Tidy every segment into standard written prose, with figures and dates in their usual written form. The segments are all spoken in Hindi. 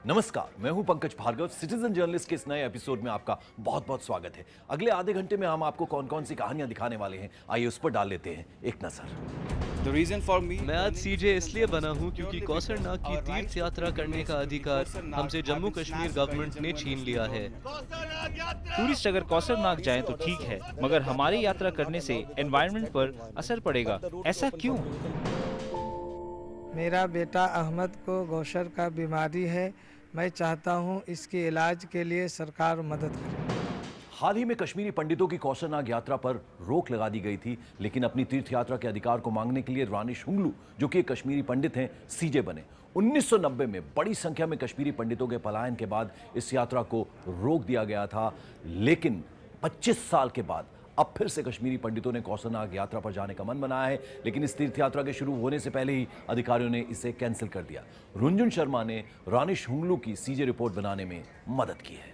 नमस्कार, मैं हूं पंकज भार्गव। सिटीजन जर्नलिस्ट के इस नए एपिसोड में आपका बहुत बहुत स्वागत है। अगले आधे घंटे में हम आपको कौन कौन सी कहानियां दिखाने वाले हैं, आइए उस पर डाल लेते हैं एक नजर। मैं आज सीजे इसलिए बना हूं क्योंकि कौसर नाग की तीर्थ यात्रा करने का अधिकार हमसे जम्मू कश्मीर गवर्नमेंट ने छीन लिया है। टूरिस्ट अगर कौसर नाग जाएं तो ठीक है, मगर हमारी यात्रा करने से एनवायरनमेंट पर असर पड़ेगा। ऐसा क्यों? मेरा बेटा अहमद को गौशर का बीमारी है। मैं चाहता हूं इसके इलाज के लिए सरकार मदद करे। हाल ही में कश्मीरी पंडितों की कौसर नाग यात्रा पर रोक लगा दी गई थी, लेकिन अपनी तीर्थ यात्रा के अधिकार को मांगने के लिए रानिश हुंगलू, जो कि एक कश्मीरी पंडित हैं, सीजे बने। 1990 में बड़ी संख्या में कश्मीरी पंडितों के पलायन के बाद इस यात्रा को रोक दिया गया था, लेकिन 25 साल के बाद अब फिर से कश्मीरी पंडितों ने कौसर नाग यात्रा पर जाने का मन बनाया है, लेकिन इस तीर्थ यात्रा के शुरू होने से पहले ही अधिकारियों ने इसे कैंसिल कर दिया। रुंजुन शर्मा ने रानिश हुंगलू की सीजे रिपोर्ट बनाने में मदद की है।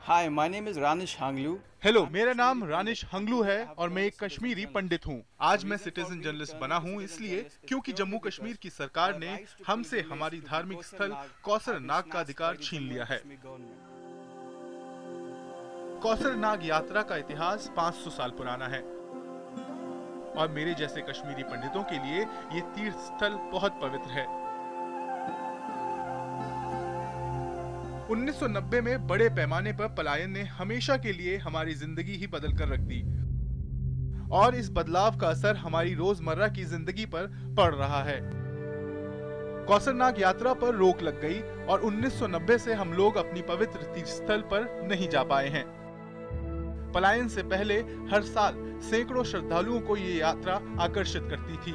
Hi, my name is Ranish Hanglu. Hello, मेरा नाम रानिश हंगलू है और मैं एक कश्मीरी पंडित हूँ। आज मैं सिटीजन जर्नलिस्ट बना हूँ इसलिए क्योंकि जम्मू कश्मीर की सरकार ने हमसे हमारी धार्मिक स्थल कौसर नाग का अधिकार छीन लिया है। कौसर नाग यात्रा का इतिहास 500 साल पुराना है और मेरे जैसे कश्मीरी पंडितों के लिए ये तीर्थ स्थल बहुत पवित्र है। 1990 में बड़े पैमाने पर पलायन ने हमेशा के लिए हमारी जिंदगी ही बदल कर रख दी और इस बदलाव का असर हमारी रोजमर्रा की जिंदगी पर पड़ रहा है। कौसर नाग यात्रा पर रोक लग गई और 1990 से हम लोग अपनी पवित्र तीर्थ स्थल पर नहीं जा पाए हैं। पलायन से पहले हर साल सैकड़ों श्रद्धालुओं को ये यात्रा आकर्षित करती थी।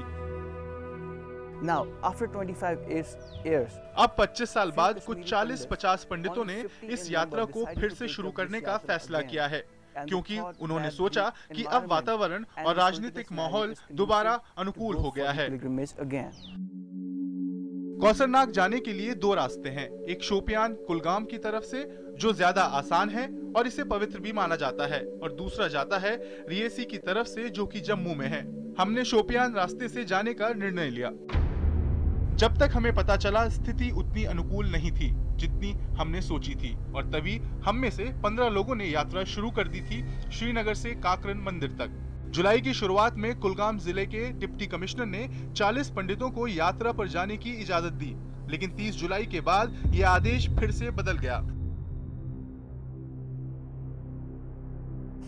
Now, after 25 years, अब 25 साल बाद कुछ 40-50 पंडितों ने इस यात्रा को फिर से शुरू करने का फैसला किया है, क्योंकि उन्होंने सोचा कि अब वातावरण और राजनीतिक माहौल दोबारा अनुकूल हो गया है। कौसर नाग जाने के लिए दो रास्ते हैं, एक शोपियान कुलगाम की तरफ से जो ज्यादा आसान है और इसे पवित्र भी माना जाता है, और दूसरा जाता है रियसी की तरफ से जो कि जम्मू में है। हमने शोपियान रास्ते से जाने का निर्णय लिया। जब तक हमें पता चला स्थिति उतनी अनुकूल नहीं थी जितनी हमने सोची थी, और तभी हम में से 15 लोगों ने यात्रा शुरू कर दी थी श्रीनगर से काकरन मंदिर तक। जुलाई की शुरुआत में कुलगाम जिले के डिप्टी कमिश्नर ने 40 पंडितों को यात्रा पर जाने की इजाजत दी, लेकिन 30 जुलाई के बाद यह आदेश फिर से बदल गया।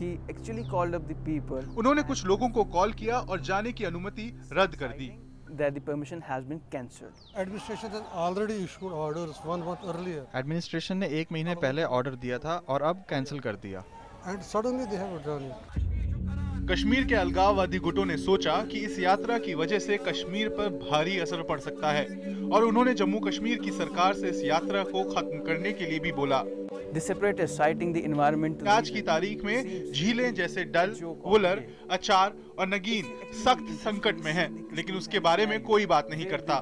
He actually called up the people. उन्होंने कुछ लोगों को कॉल किया और जाने की अनुमति रद्द कर दी। That the permission has been cancelled. Administration has already issued orders 1 month earlier. Administration ने 1 महीने पहले ऑर्डर दिया था और अब कैंसिल कर दिया। And suddenly they have withdrawn it. Kashmir के अलगाववादी गुटों ने सोचा कि इस यात्रा की वजह से कश्मीर पर भारी असर पड़ सकता है और उन्होंने जम्मू कश्मीर की सरकार से इस यात्रा को खत्म करने के लिए भी बोला। The separatists citing the environmental. आज की तारीख में झीलें जैसे डल, वुलर, अचार और नगीन सख्त संकट में हैं, लेकिन उसके बारे में कोई बात नहीं करता।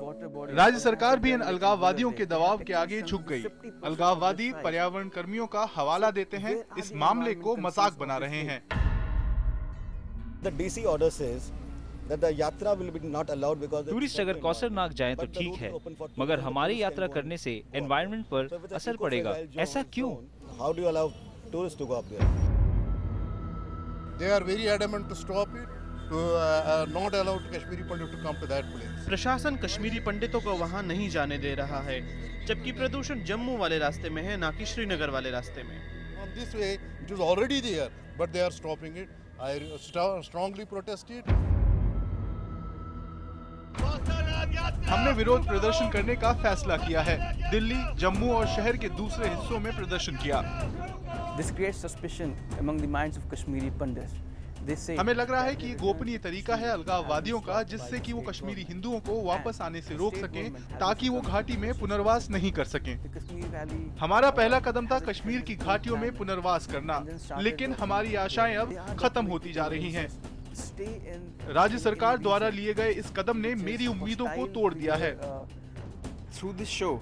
राज्य सरकार भी इन अलगाववादियों के दबाव के आगे झुक गई। अलगाववादी पर्यावरण कर्मियों का हवाला देते हैं, इस मामले को मजाक बना रहे हैं। The DC order says that the yatra will be not allowed because tourist अगर कौसर नाग जाएं तो ठीक है, मगर हमारी यात्रा करने से एनवायरनमेंट पर असर पड़ेगा। ऐसा क्यों? How do you allow tourists to go up there? They are very adamant to stop it, to not allow Kashmiri Pandit to come to that place. प्रशासन कश्मीरी पंडितों को वहां नहीं जाने दे रहा है, जबकि प्रदूषण जम्मू वाले रास्ते में है, ना कि श्रीनगर वाले रास्ते में। On this way, it is already there, but they are stopping it. I strongly protest it. हमने विरोध प्रदर्शन करने का फैसला किया है। दिल्ली, जम्मू और शहर के दूसरे हिस्सों में प्रदर्शन किया। This creates suspicion among the minds of Kashmiri Pandits. They say हमें लग रहा है कि ये गोपनीय तरीका है अलगाववादियों का, जिससे कि वो कश्मीरी हिंदुओं को वापस आने से रोक सकें, ताकि वो घाटी में पुनर्वास नहीं कर सकें। the Kashmir Valley. हमारा पहला कदम था कश्मीर की घाटियों में पुनर्वास करना, लेकिन हमारी आशाएं अब खत्म होती जा रही हैं। Stay in. राज्य सरकार द्वारा लिए गए इस कदम ने मेरी उम्मीदों को तोड़ दिया है। Through this show,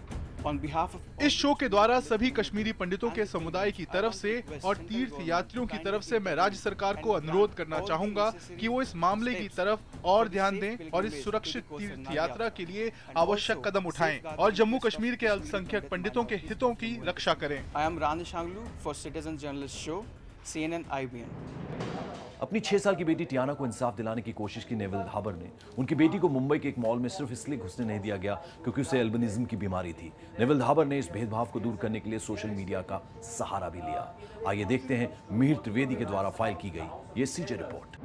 इस शो के द्वारा सभी कश्मीरी पंडितों के समुदाय की तरफ से और तीर्थ यात्रियों की तरफ से मैं राज्य सरकार को अनुरोध करना चाहूंगा कि वो इस मामले की तरफ और ध्यान दें और इस सुरक्षित तीर्थ यात्रा के लिए आवश्यक कदम उठाएं और जम्मू कश्मीर के अल्पसंख्यक पंडितों के हितों की रक्षा करें। I am Ranesh Hanglu for Citizen Journalist Show, CNN IBN। अपनी 6 साल की बेटी टियाना को इंसाफ दिलाने की कोशिश की नेविल धाबर ने। उनकी बेटी को मुंबई के एक मॉल में सिर्फ इसलिए घुसने नहीं दिया गया क्योंकि उसे एल्बिनिज्म की बीमारी थी। नेविल धाबर ने इस भेदभाव को दूर करने के लिए सोशल मीडिया का सहारा भी लिया। आइए देखते हैं मिहिर त्रिवेदी के द्वारा फाइल की गई ये CJ report.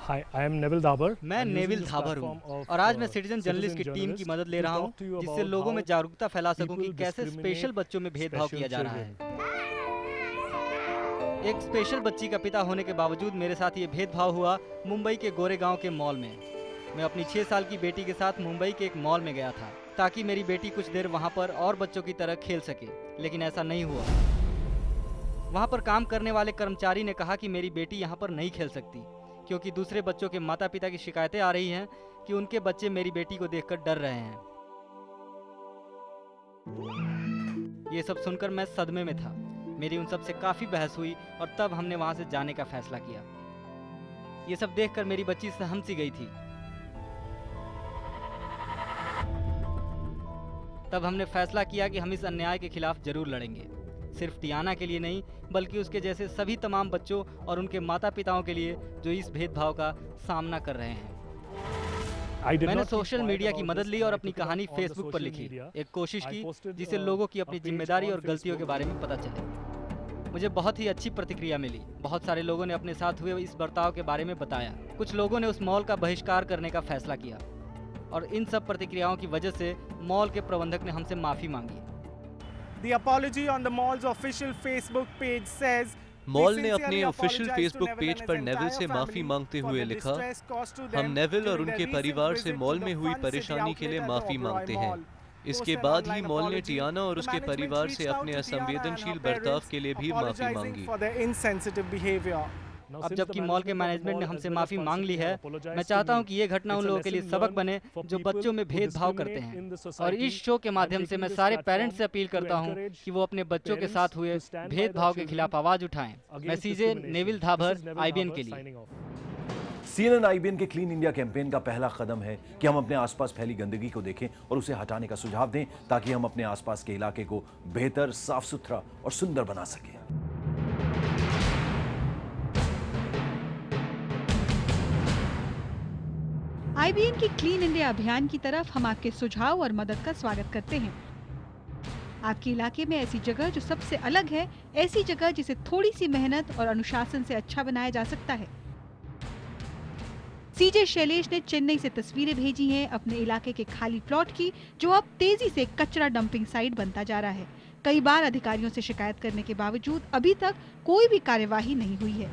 Hi, I am Neville Dhabar. मैं नेविल धाबर हूँ और आज मैं सिटीजन जर्नलिस्ट की टीम की मदद ले रहा हूँ जिससे लोगों में जागरूकता फैला सकूं कि कैसे स्पेशल बच्चों में भेदभाव किया जा रहा है। एक स्पेशल बच्ची का पिता होने के बावजूद मेरे साथ ये भेदभाव हुआ मुंबई के गोरेगांव के मॉल में। मैं अपनी 6 साल की बेटी के साथ मुंबई के एक मॉल में गया था ताकि मेरी बेटी कुछ देर वहाँ पर और बच्चों की तरह खेल सके, लेकिन ऐसा नहीं हुआ। वहाँ पर काम करने वाले कर्मचारी ने कहा कि मेरी बेटी यहाँ पर नहीं खेल सकती क्योंकि दूसरे बच्चों के माता पिता की शिकायतें आ रही हैं कि उनके बच्चे मेरी बेटी को देखकर डर रहे हैं। ये सब सुनकर मैं सदमे में था। मेरी उन सब से काफी बहस हुई और तब हमने वहां से जाने का फैसला किया। ये सब देखकर मेरी बच्ची सहम सी गई थी। तब हमने फैसला किया कि हम इस अन्याय के खिलाफ जरूर लड़ेंगे, सिर्फ टियाना के लिए नहीं बल्कि उसके जैसे सभी तमाम बच्चों और उनके माता पिताओं के लिए जो इस भेदभाव का सामना कर रहे हैं। मैंने सोशल मीडिया की मदद ली और अपनी कहानी फेसबुक पर लिखी, एक कोशिश की जिससे लोगों की अपनी जिम्मेदारी और गलतियों के बारे में पता चले। मुझे बहुत ही अच्छी प्रतिक्रिया मिली। बहुत सारे लोगों ने अपने साथ हुए इस बर्ताव के बारे में बताया। कुछ लोगों ने उस मॉल का बहिष्कार करने का फैसला किया और इन सब प्रतिक्रियाओं की वजह से मॉल के प्रबंधक ने हमसे माफी मांगी। The apology on the mall's official Facebook page says mall ने अपने ऑफिशियल फेसबुक पेज पर नेविल से माफी मांगते हुए लिखा, हम नेविल और उनके परिवार से मॉल में हुई परेशानी के लिए माफी मांगते हैं। इसके बाद ही मॉल ने टियाना और उसके परिवार से अपने असंवेदनशील बर्ताव के लिए भी माफी मांगी। अब जबकि मॉल के मैनेजमेंट ने हमसे माफी मांग ली है, मैं चाहता हूं कि ये घटना उन लोगों के लिए सबक बने जो बच्चों में भेदभाव करते हैं। और इस शो के माध्यम से मैं सारे पेरेंट्स से अपील करता हूं कि वो अपने बच्चों के साथ हुए भेदभाव के खिलाफ आवाज उठाएं। मैं सीजे नेविल धाबर, IBN के लिए। CNN IBN के क्लीन इंडिया कैंपेन का पहला कदम है कि हम अपने आसपास फैली गंदगी को देखें और उसे हटाने का सुझाव दें ताकि हम अपने आसपास के इलाके को बेहतर, साफ सुथरा और सुंदर बना सकें। IBN की क्लीन इंडिया अभियान की तरफ हम आपके सुझाव और मदद का स्वागत करते हैं। आपके इलाके में ऐसी जगह जो सबसे अलग है, ऐसी जगह जिसे थोड़ी सी मेहनत और अनुशासन से अच्छा बनाया जा सकता है। सीजे शैलेश ने चेन्नई से तस्वीरें भेजी हैं अपने इलाके के खाली प्लॉट की, जो अब तेजी से कचरा डंपिंग साइट बनता जा रहा है। कई बार अधिकारियों से शिकायत करने के बावजूद अभी तक कोई भी कार्यवाही नहीं हुई है।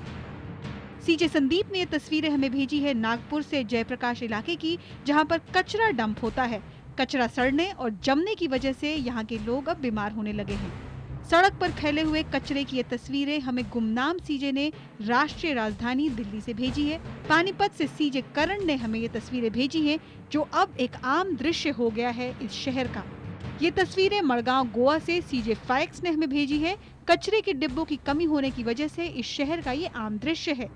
सीजे संदीप ने ये तस्वीरें हमें भेजी है नागपुर से जयप्रकाश इलाके की, जहां पर कचरा डंप होता है। कचरा सड़ने और जमने की वजह से यहाँ के लोग अब बीमार होने लगे हैं। सड़क पर फैले हुए कचरे की ये तस्वीरें हमें गुमनाम सीजे ने राष्ट्रीय राजधानी दिल्ली से भेजी है। पानीपत से सीजे करण ने हमें ये तस्वीरें भेजी हैं, जो अब एक आम दृश्य हो गया है इस शहर का। ये तस्वीरें मड़गांव गोवा से सीजे फैक्स ने हमें भेजी है। कचरे के डिब्बों की कमी होने की वजह से इस शहर का ये आम दृश्य है।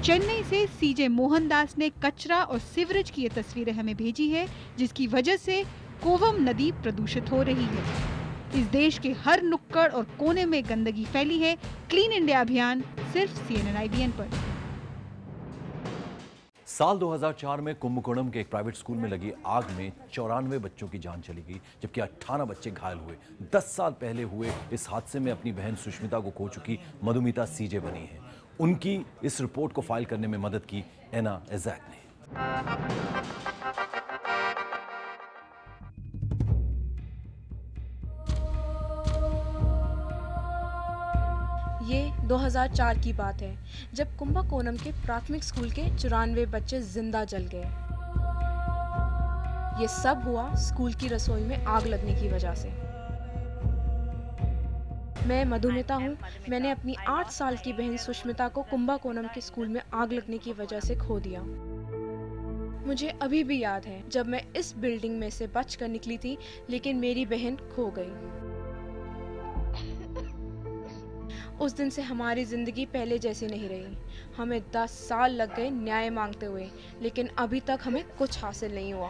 चेन्नई से सीजे मोहनदास ने कचरा और सीवरेज की ये तस्वीरें हमें भेजी है, जिसकी वजह से कोवम नदी प्रदूषित हो रही है। इस देश के हर नुक्कड़ और कोने में गंदगी फैली है। क्लीन इंडिया अभियान सिर्फ CNN IBN पर। साल 2004 में कुंभकोणम के एक प्राइवेट स्कूल में लगी आग में 94 बच्चों की जान चली गई, जबकि 18 बच्चे घायल हुए। 10 साल पहले हुए इस हादसे में अपनी बहन सुष्मिता को खो चुकी मधुमिता सीजे बनी है। उनकी इस रिपोर्ट को फाइल करने में मदद की एना एजैक ने। ये 2004 की बात है, जब कुंभकोणम के प्राथमिक स्कूल के 94 बच्चे जिंदा जल गए। ये सब हुआ स्कूल की रसोई में आग लगने की वजह से। मैं मधुमिता हूँ। मैंने अपनी 8 साल की बहन सुष्मिता को कुंभकोणम के स्कूल में आग लगने की वजह से खो दिया। मुझे अभी भी याद है जब मैं इस बिल्डिंग में से बच कर निकली थी, लेकिन मेरी बहन खो गई। उस दिन से हमारी जिंदगी पहले जैसी नहीं रही। हमें 10 साल लग गए न्याय मांगते हुए, लेकिन अभी तक हमें कुछ हासिल नहीं हुआ।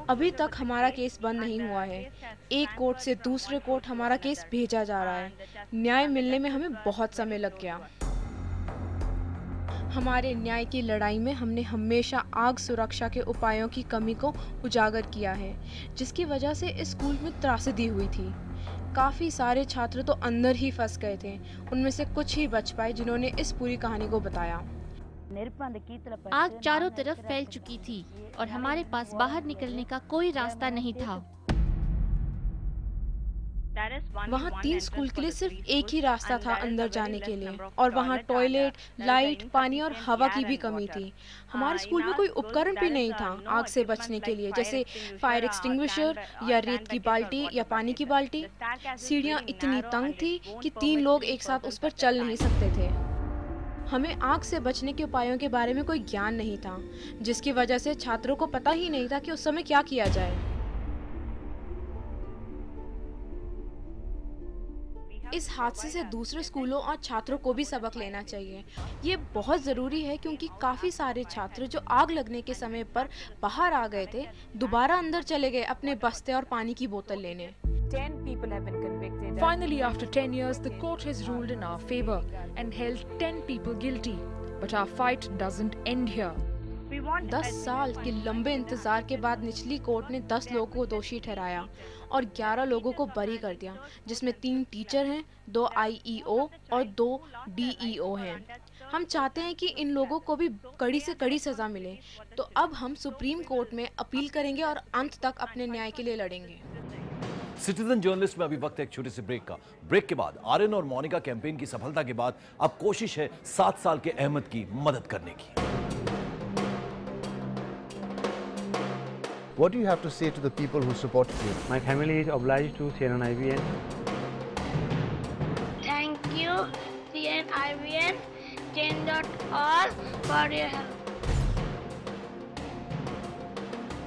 अभी तक हमारा केस बंद नहीं हुआ है। एक कोर्ट से दूसरे कोर्ट हमारा केस भेजा जा रहा है। न्याय मिलने में हमें बहुत समय लग गया। हमारे न्याय की लड़ाई में हमने हमेशा आग सुरक्षा के उपायों की कमी को उजागर किया है, जिसकी वजह से इस स्कूल में त्रासदी हुई थी। काफ़ी सारे छात्र तो अंदर ही फंस गए थे। उनमें से कुछ ही बच पाए जिन्होंने इस पूरी कहानी को बताया। आग चारों तरफ फैल चुकी थी और हमारे पास बाहर निकलने का कोई रास्ता नहीं था। वहाँ 3 स्कूल के लिए सिर्फ एक ही रास्ता था अंदर जाने के लिए, और वहाँ टॉयलेट, लाइट, पानी और हवा की भी कमी थी। हमारे स्कूल में कोई उपकरण भी नहीं था आग से बचने के लिए, जैसे फायर एक्सटिंग्विशर या रेत की बाल्टी या पानी की बाल्टी। सीढ़ियाँ इतनी तंग थी कि 3 लोग एक साथ उस पर चल नहीं सकते थे। हमें आग से बचने के उपायों के बारे में कोई ज्ञान नहीं था, जिसकी वजह से छात्रों को पता ही नहीं था कि उस समय क्या किया जाए। इस हादसे से दूसरे स्कूलों और छात्रों को भी सबक लेना चाहिए। ये बहुत ज़रूरी है क्योंकि काफ़ी सारे छात्र जो आग लगने के समय पर बाहर आ गए थे, दोबारा अंदर चले गए अपने बस्ते और पानी की बोतल लेने। 10 people have been convicted. Finally, after 10 years, the court has ruled in our favor and held 10 people guilty. But our fight doesn't end here. 10 साल के लंबे इंतजार के बाद निचली कोर्ट ने 10 लोगों को दोषी ठहराया और 11 लोगों को बरी कर दिया, जिसमें 3 टीचर हैं, 2 IEO और 2 DEO हैं। हम चाहते हैं कि इन लोगों को भी कड़ी से कड़ी सजा मिले। तो अब हम सुप्रीम कोर्ट में अपील करेंगे और अंत तक अपने न्याय के लिए लड़ेंगे। सिटीजन जर्नलिस्ट में अभी वक्त है एक छोटे से ब्रेक का। ब्रेक के बाद आर्यन और मोनिका कैंपेन की सफलता के बाद अब कोशिश है 7 साल के अहमद की मदद करने की। What do you have to say to the people who supported you? My family is obliged to CNN-IVN. Thank you, CNN-IVN, Change.org for your help.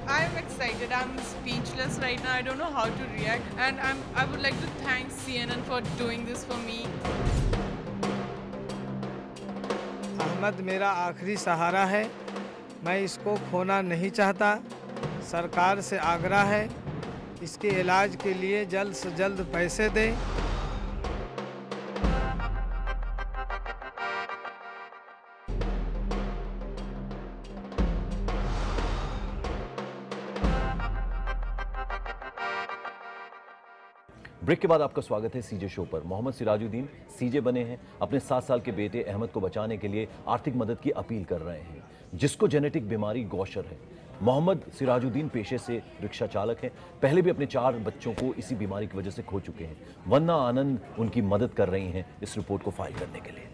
I'm excited. I'm speechless right now. I don't know how to react, and I would like to thank CNN for doing this for me. Ahmad मेरा आखिरी सहारा है। मैं इसको खोना नहीं चाहता। सरकार से आग्रह है, इसके इलाज के लिए जल्द से जल्द पैसे दें। ब्रेक के बाद आपका स्वागत है सीजे शो पर। मोहम्मद सिराजुद्दीन सीजे बने हैं। अपने 7 साल के बेटे अहमद को बचाने के लिए आर्थिक मदद की अपील कर रहे हैं, जिसको जेनेटिक बीमारी गौशर है। मोहम्मद सिराजुद्दीन पेशे से रिक्शा चालक हैं। पहले भी अपने 4 बच्चों को इसी बीमारी की वजह से खो चुके हैं। वन्ना आनंद उनकी मदद कर रही हैं इस रिपोर्ट को फाइल करने के लिए।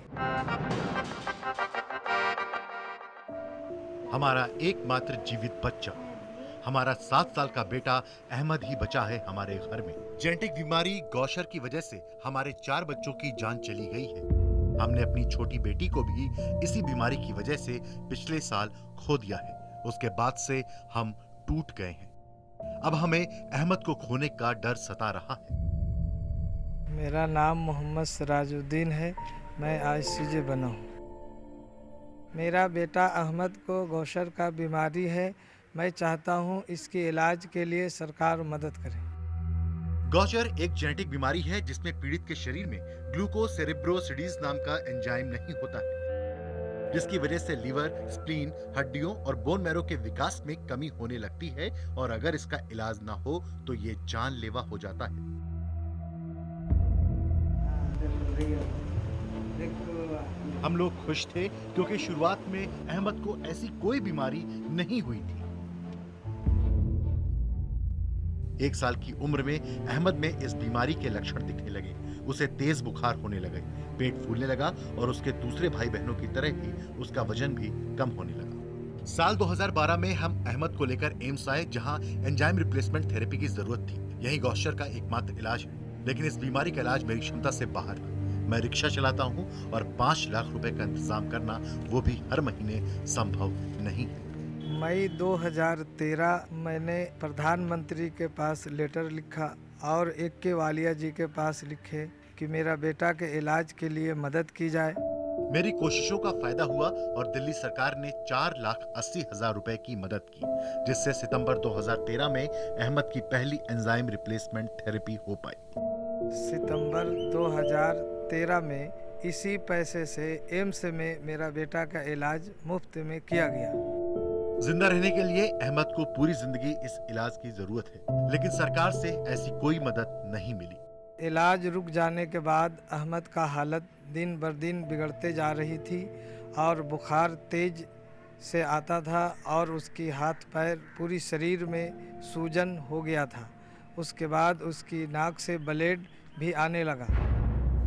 हमारा एकमात्र जीवित बच्चा, हमारा 7 साल का बेटा अहमद ही बचा है हमारे घर में। जेनेटिक बीमारी गौशर की वजह से हमारे 4 बच्चों की जान चली गई है। हमने अपनी छोटी बेटी को भी इसी बीमारी की वजह से पिछले साल खो दिया है। उसके बाद से हम टूट गए हैं। अब हमें अहमद को खोने का डर सता रहा है। मेरा नाम मोहम्मद सिराजुद्दीन है। मैं आज सीजे बना हूँ। मेरा बेटा अहमद को गौशर का बीमारी है। मैं चाहता हूँ इसके इलाज के लिए सरकार मदद करे। गौशर एक जेनेटिक बीमारी है जिसमें पीड़ित के शरीर में ग्लूकोसेरेब्रोसिडीज नाम का एंजाइम नहीं होता है, जिसकी वजह से लीवर, स्प्लीन, हड्डियों और बोन मैरो के विकास में कमी होने लगती है और अगर इसका इलाज ना हो तो ये जानलेवा हो जाता है। हम लोग खुश थे क्योंकि शुरुआत में अहमद को ऐसी कोई बीमारी नहीं हुई थी। 1 साल की उम्र में अहमद में इस बीमारी के लक्षण दिखने लगे। उसे तेज बुखार होने लगे, पेट फूलने लगा और उसके दूसरे भाई बहनों की तरह ही उसका वजन भी कम होने लगा। साल 2012 में हम अहमद को लेकर एम्स आए, जहां एंजाइम रिप्लेसमेंट थेरेपी की जरूरत थी। यही गौशर का एकमात्र इलाज है, लेकिन इस बीमारी का इलाज मेरी क्षमता से बाहर था। मैं रिक्शा चलाता हूं और 5 लाख रुपए का इंतजाम करना वो भी हर महीने संभव नहीं है। मई 2013 मैंने प्रधानमंत्री के पास लेटर लिखा और AK वालिया जी के पास लिखे कि मेरा बेटा के इलाज के लिए मदद की जाए। मेरी कोशिशों का फायदा हुआ और दिल्ली सरकार ने 4,80,000 रुपए की मदद की, जिससे सितंबर 2013 में अहमद की पहली एंजाइम रिप्लेसमेंट थेरेपी हो पाई। सितंबर 2013 में इसी पैसे से एम्स में मेरा बेटा का इलाज मुफ्त में किया गया। जिंदा रहने के लिए अहमद को पूरी जिंदगी इस इलाज की जरूरत है, लेकिन सरकार से ऐसी कोई मदद नहीं मिली। इलाज रुक जाने के बाद अहमद का हालत दिन बर दिन बिगड़ते जा रही थी और बुखार तेज से आता था और उसकी हाथ पैर पूरी शरीर में सूजन हो गया था। उसके बाद उसकी नाक से ब्लड भी आने लगा।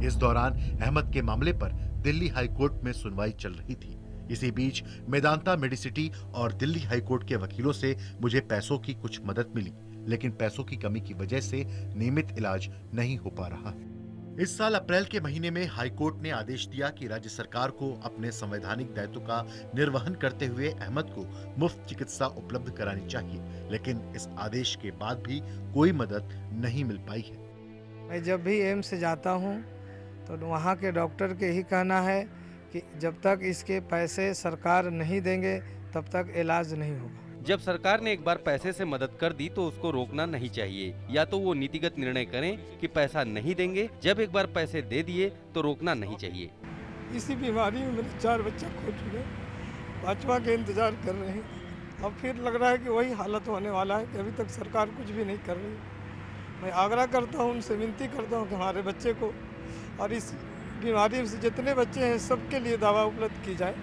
इस दौरान अहमद के मामले पर दिल्ली हाई कोर्ट में सुनवाई चल रही थी। इसी बीच मेदांता मेडिसिटी और दिल्ली हाई कोर्ट के वकीलों से मुझे पैसों की कुछ मदद मिली, लेकिन पैसों की कमी की वजह से नियमित इलाज नहीं हो पा रहा। इस साल अप्रैल के महीने में हाई कोर्ट ने आदेश दिया कि राज्य सरकार को अपने संवैधानिक दायित्व का निर्वहन करते हुए अहमद को मुफ्त चिकित्सा उपलब्ध करानी चाहिए, लेकिन इस आदेश के बाद भी कोई मदद नहीं मिल पाई है। मैं जब भी एम्स से जाता हूँ तो वहाँ के डॉक्टर के ही कहना है कि जब तक इसके पैसे सरकार नहीं देंगे तब तक इलाज नहीं होगा। जब सरकार ने एक बार पैसे से मदद कर दी तो उसको रोकना नहीं चाहिए, या तो वो नीतिगत निर्णय करें कि पैसा नहीं देंगे। जब एक बार पैसे दे दिए तो रोकना नहीं चाहिए। इसी बीमारी में मेरे 4 बच्चे खो चुके, 5वां के इंतजार कर रहे हैं। अब फिर लग रहा है कि वही हालत होने वाला है कि अभी तक सरकार कुछ भी नहीं कर रही। मैं आग्रह करता हूँ, उनसे विनती करता हूँ कि हमारे बच्चे को और इस बीमारी से जितने बच्चे हैं सबके लिए दवा उपलब्ध की जाए।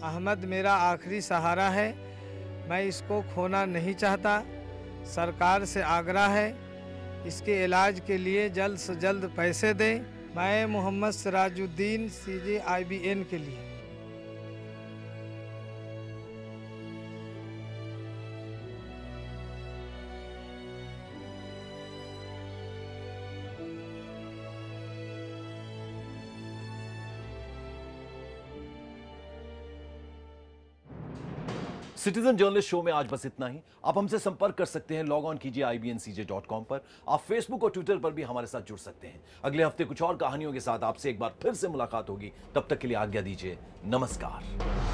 अहमद मेरा आखिरी सहारा है, मैं इसको खोना नहीं चाहता। सरकार से आग्रह है इसके इलाज के लिए जल्द से जल्द पैसे दें। मैं मोहम्मद सिराजुद्दीन CJIBN के लिए। सिटीजन जर्नलिस्ट शो में आज बस इतना ही। आप हमसे संपर्क कर सकते हैं, लॉग ऑन कीजिए IBNCJ.com पर। आप फेसबुक और ट्विटर पर भी हमारे साथ जुड़ सकते हैं। अगले हफ्ते कुछ और कहानियों के साथ आपसे एक बार फिर से मुलाकात होगी। तब तक के लिए आज्ञा दीजिए। नमस्कार।